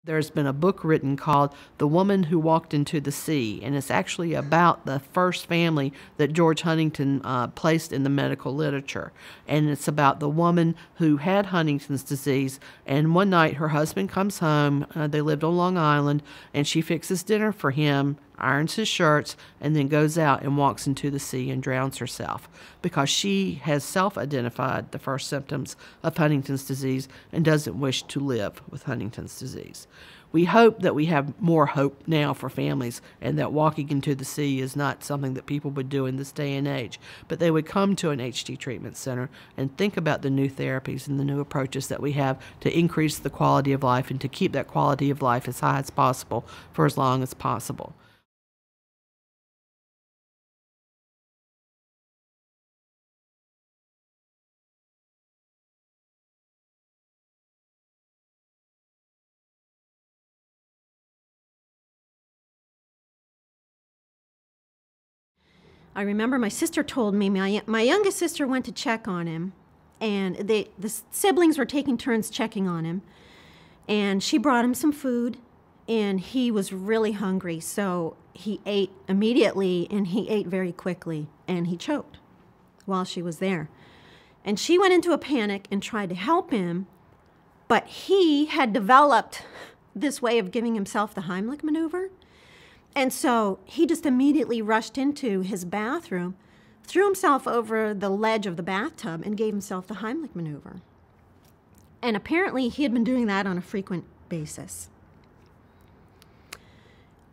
There's been a book written called The Woman Who Walked into the Sea, and it's actually about the first family that George Huntington placed in the medical literature. And it's about the woman who had Huntington's disease, and one night her husband comes home, they lived on Long Island, and she fixes dinner for him, irons his shirts, and then goes out and walks into the sea and drowns herself because she has self-identified the first symptoms of Huntington's disease and doesn't wish to live with Huntington's disease. We hope that we have more hope now for families and that walking into the sea is not something that people would do in this day and age, but they would come to an HT treatment center and think about the new therapies and the new approaches that we have to increase the quality of life and to keep that quality of life as high as possible for as long as possible. I remember my sister told me my youngest sister went to check on him, and the siblings were taking turns checking on him, and she brought him some food, and he was really hungry, so he ate immediately, and he ate very quickly, and he choked while she was there. And she went into a panic and tried to help him, but he had developed this way of giving himself the Heimlich maneuver. And so he just immediately rushed into his bathroom, threw himself over the ledge of the bathtub, and gave himself the Heimlich maneuver. And apparently he had been doing that on a frequent basis.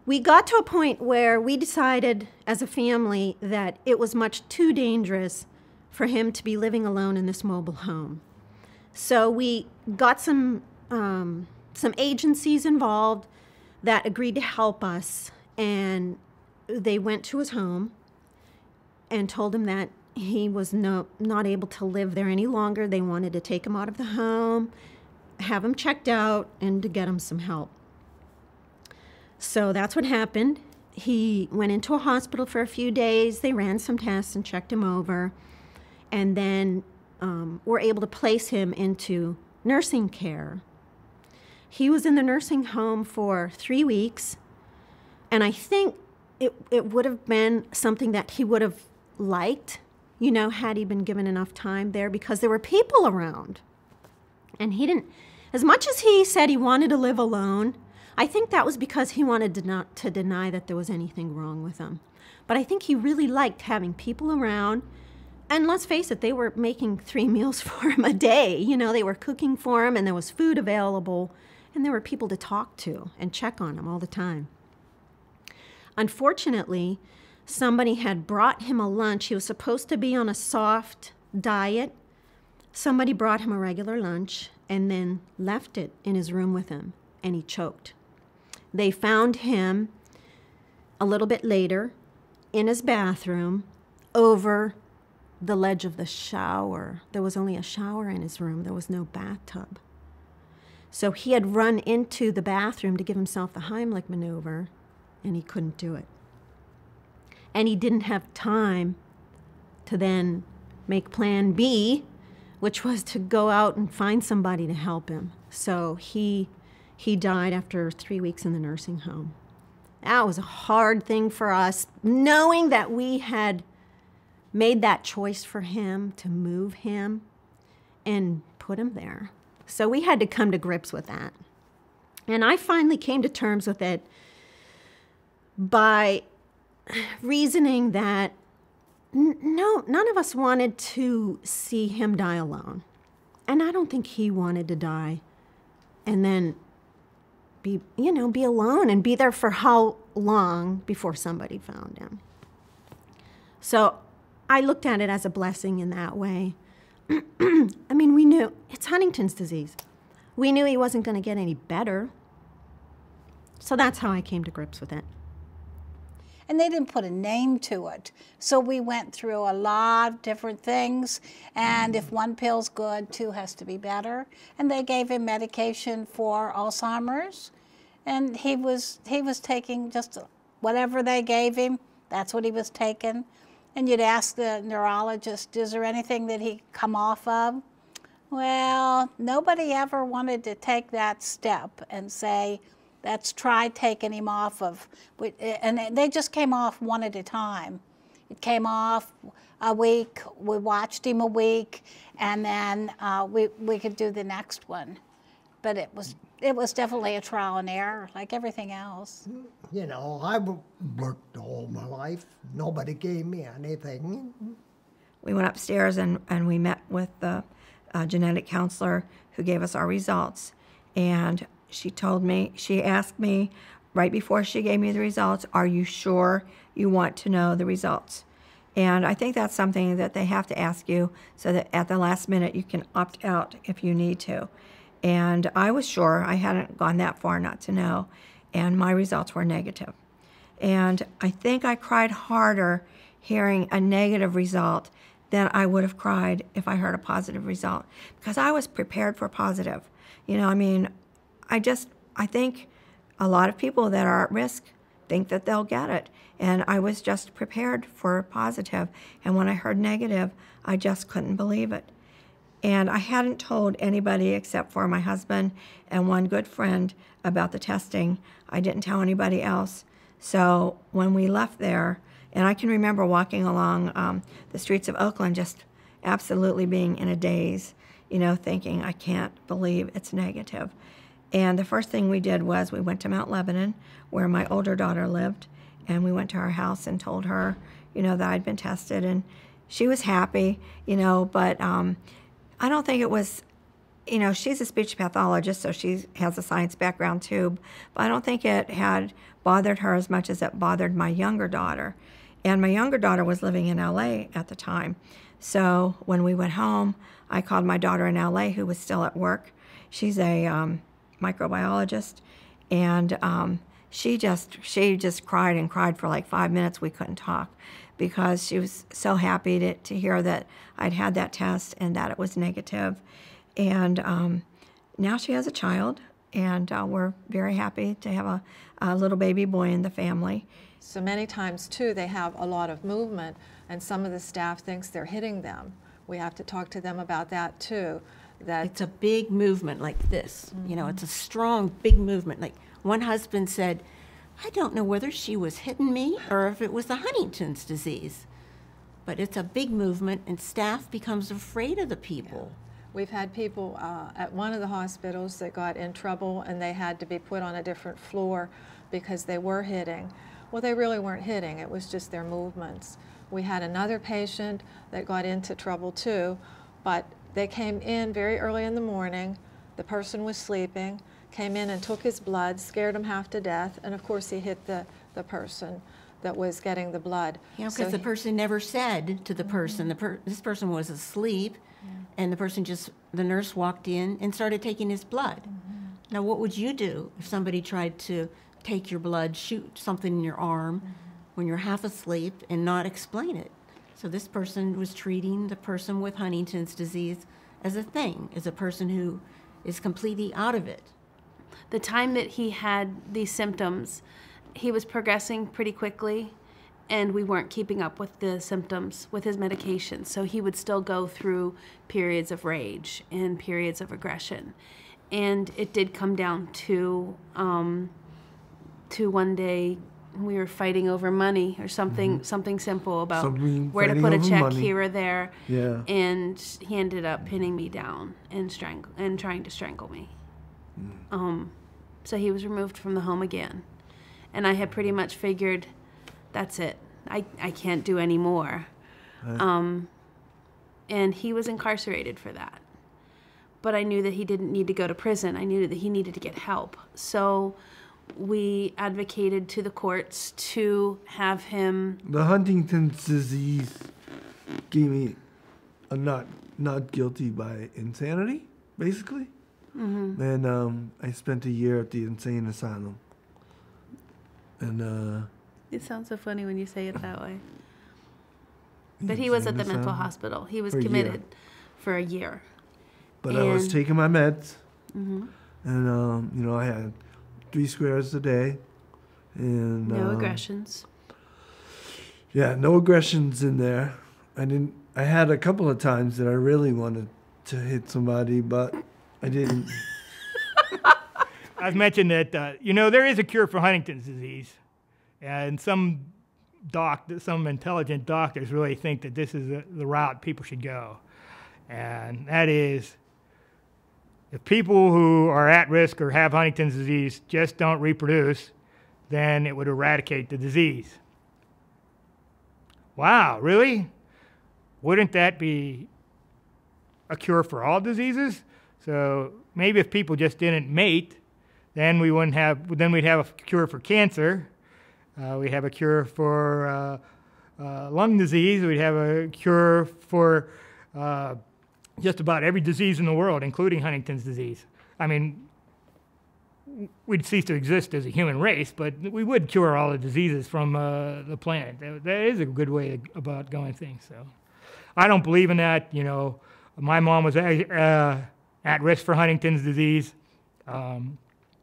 We got to a point where we decided as a family that it was much too dangerous for him to be living alone in this mobile home. So we got some agencies involved that agreed to help us. And they went to his home and told him that he was not able to live there any longer. They wanted to take him out of the home, have him checked out, and to get him some help. So that's what happened. He went into a hospital for a few days. They ran some tests and checked him over, and then were able to place him into nursing care. He was in the nursing home for 3 weeks. And I think it would have been something that he would have liked, you know, had he been given enough time there, because there were people around. And he didn't, as much as he said he wanted to live alone, I think that was because he wanted to deny that there was anything wrong with him. But I think he really liked having people around. And let's face it, they were making 3 meals for him a day. You know, they were cooking for him, and there was food available, and there were people to talk to and check on him all the time. Unfortunately, somebody had brought him a lunch. He was supposed to be on a soft diet. Somebody brought him a regular lunch and then left it in his room with him, and he choked. They found him a little bit later in his bathroom over the ledge of the shower. There was only a shower in his room. There was no bathtub. So he had run into the bathroom to give himself the Heimlich maneuver, and he couldn't do it. And he didn't have time to then make plan B, which was to go out and find somebody to help him. So he died after 3 weeks in the nursing home. That was a hard thing for us, knowing that we had made that choice for him to move him and put him there. So we had to come to grips with that. And I finally came to terms with it by reasoning that no, none of us wanted to see him die alone. And I don't think he wanted to die and then be alone and be there for how long before somebody found him. So I looked at it as a blessing in that way. I mean, we knew it's Huntington's disease. We knew he wasn't going to get any better. So that's how I came to grips with it. And they didn't put a name to it. So we went through a lot of different things, and if one pill's good, 2 has to be better. And they gave him medication for Alzheimer's, and he was taking just whatever they gave him, that's what he was taking. And you'd ask the neurologist, is there anything that he come off of? Well, nobody ever wanted to take that step and say, let's try taking him off of, and they just came off one at a time. It came off a week, we watched him a week, and then we could do the next one. But it was definitely a trial and error, like everything else. You know, I worked all my life. Nobody gave me anything. We went upstairs and we met with the genetic counselor who gave us our results. And she asked me right before she gave me the results, are you sure you want to know the results? And I think that's something that they have to ask you so that at the last minute you can opt out if you need to. And I was sure, I hadn't gone that far not to know, and my results were negative. And I think I cried harder hearing a negative result than I would have cried if I heard a positive result, because I was prepared for positive. You know, I mean, I think a lot of people that are at risk think that they'll get it. And I was just prepared for positive. And when I heard negative, I just couldn't believe it. And I hadn't told anybody except for my husband and one good friend about the testing. I didn't tell anybody else. So when we left there, and I can remember walking along the streets of Oakland just absolutely being in a daze, you know, thinking, I can't believe it's negative. And the first thing we did was we went to Mount Lebanon, where my older daughter lived, and we went to her house and told her, you know, that I'd been tested. And she was happy, you know, but I don't think it was, you know, she's a speech pathologist, so she has a science background too, but I don't think it had bothered her as much as it bothered my younger daughter. And my younger daughter was living in LA at the time. So when we went home, I called my daughter in LA, who was still at work. She's a microbiologist, and she just cried and cried for like 5 minutes. We couldn't talk because she was so happy to hear that I'd had that test and that it was negative. And now she has a child, and we're very happy to have a little baby boy in the family. So many times, too, they have a lot of movement, and some of the staff thinks they're hitting them. We have to talk to them about that, too. That it's a big movement like this. You know, it's a strong, big movement. Like one husband said, I don't know whether she was hitting me or if it was the Huntington's disease. But it's a big movement, and staff becomes afraid of the people. We've had people at one of the hospitals that got in trouble, and they had to be put on a different floor because they were hitting. Well, they really weren't hitting. It was just their movements. We had another patient that got into trouble, too, but they came in very early in the morning. The person was sleeping, came in and took his blood, scared him half to death, and of course he hit the person that was getting the blood. You know, because the person never said to the person, this person was asleep, and the nurse walked in and started taking his blood. Now, what would you do if somebody tried to take your blood, shoot something in your arm when you're half asleep and not explain it? So this person was treating the person with Huntington's disease as a thing, as a person who is completely out of it. The time that he had these symptoms, he was progressing pretty quickly, and we weren't keeping up with the symptoms with his medication. So he would still go through periods of rage and periods of aggression. And it did come down to one day we were fighting over money or something simple about where to put a check here or there. Yeah. And he ended up pinning me down and trying to strangle me. So he was removed from the home again. And I had pretty much figured, that's it. I can't do any more. And he was incarcerated for that. But I knew that he didn't need to go to prison. I knew that he needed to get help. So we advocated to the courts to have him... The Huntington's disease gave me a not guilty by insanity, basically. And I spent a year at the insane asylum. And it sounds so funny when you say it that way. But he was at the mental hospital. He was committed for a year. But I was taking my meds. And, you know, I had 3 squares a day. And no aggressions. Yeah, no aggressions in there. I had a couple of times that I really wanted to hit somebody, but I didn't. I've mentioned that, there is a cure for Huntington's disease. And some intelligent doctors really think that this is the route people should go. And that is, if people who are at risk or have Huntington's disease just don't reproduce, then it would eradicate the disease. Wow, really? Wouldn't that be a cure for all diseases? So maybe if people just didn't mate, then we'd have a cure for cancer. We have a cure for lung disease. We'd have a cure for just about every disease in the world, including Huntington's disease. I mean, we'd cease to exist as a human race, but we would cure all the diseases from the planet. That is a good way about going things. So, I don't believe in that. My mom was at risk for Huntington's disease.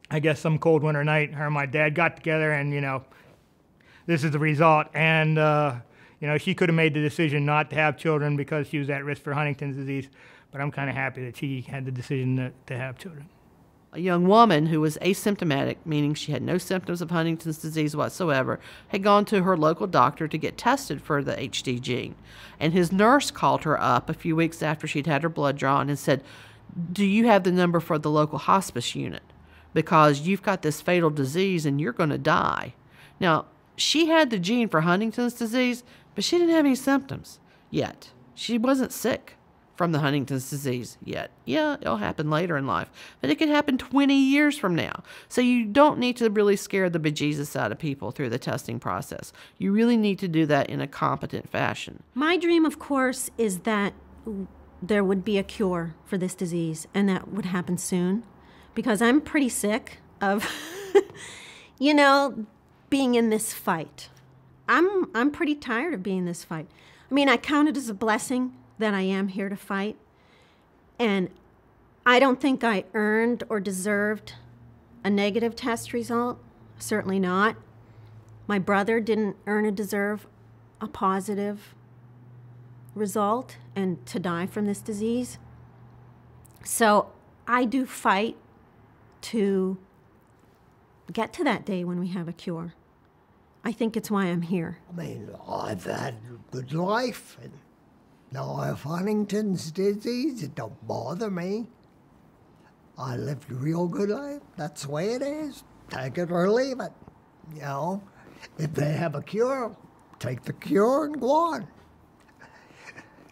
I guess some cold winter night, her and my dad got together, and this is the result. And she could have made the decision not to have children because she was at risk for Huntington's disease. But I'm kind of happy that she had the decision to have children. A young woman who was asymptomatic, meaning she had no symptoms of Huntington's disease whatsoever, had gone to her local doctor to get tested for the HD gene. And his nurse called her up a few weeks after she'd had her blood drawn and said, "Do you have the number for the local hospice unit? Because you've got this fatal disease and you're going to die." Now, she had the gene for Huntington's disease, but she didn't have any symptoms yet. She wasn't sick from the Huntington's disease yet. Yeah, it'll happen later in life, but it could happen 20 years from now. So you don't need to really scare the bejesus out of people through the testing process. You really need to do that in a competent fashion. My dream, of course, is that there would be a cure for this disease, and that would happen soon, because I'm pretty sick of, being in this fight. I'm pretty tired of being in this fight. I mean, I count it as a blessing that I am here to fight. And I don't think I earned or deserved a negative test result. Certainly not. My brother didn't earn or deserve a positive result and to die from this disease. So I do fight to get to that day when we have a cure. I think it's why I'm here. I mean, I've had a good life, and now I have Huntington's disease. It don't bother me. I lived a real good life. That's the way it is. Take it or leave it. If they have a cure, take the cure and go on.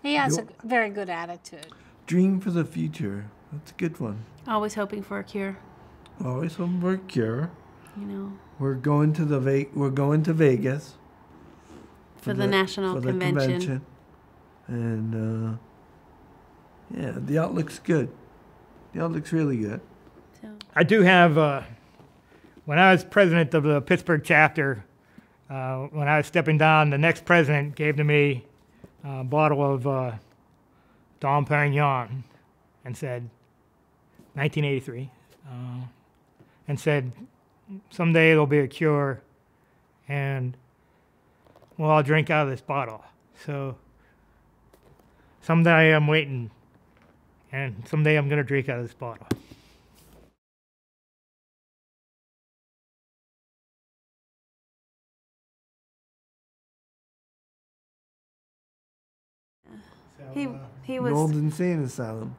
He has a very good attitude. Dream for the future. That's a good one. Always hoping for a cure. Always hoping for a cure. We're going to Vegas for the national convention. And the outlook's good. The outlook's really good. I do have, when I was president of the Pittsburgh chapter, when I was stepping down, the next president gave to me a bottle of Dom Perignon and said, 1983, and said, someday there'll be a cure, and we'll all drink out of this bottle. So someday I'm waiting, and someday I'm going to drink out of this bottle. He was an old insane asylum.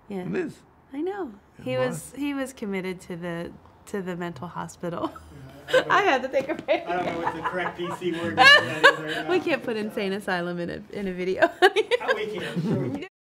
Yeah, it is. I know. He was committed to the mental hospital. I had to think of it. I don't know what the correct PC word is. We can't put insane asylum in a video. Oh, we can.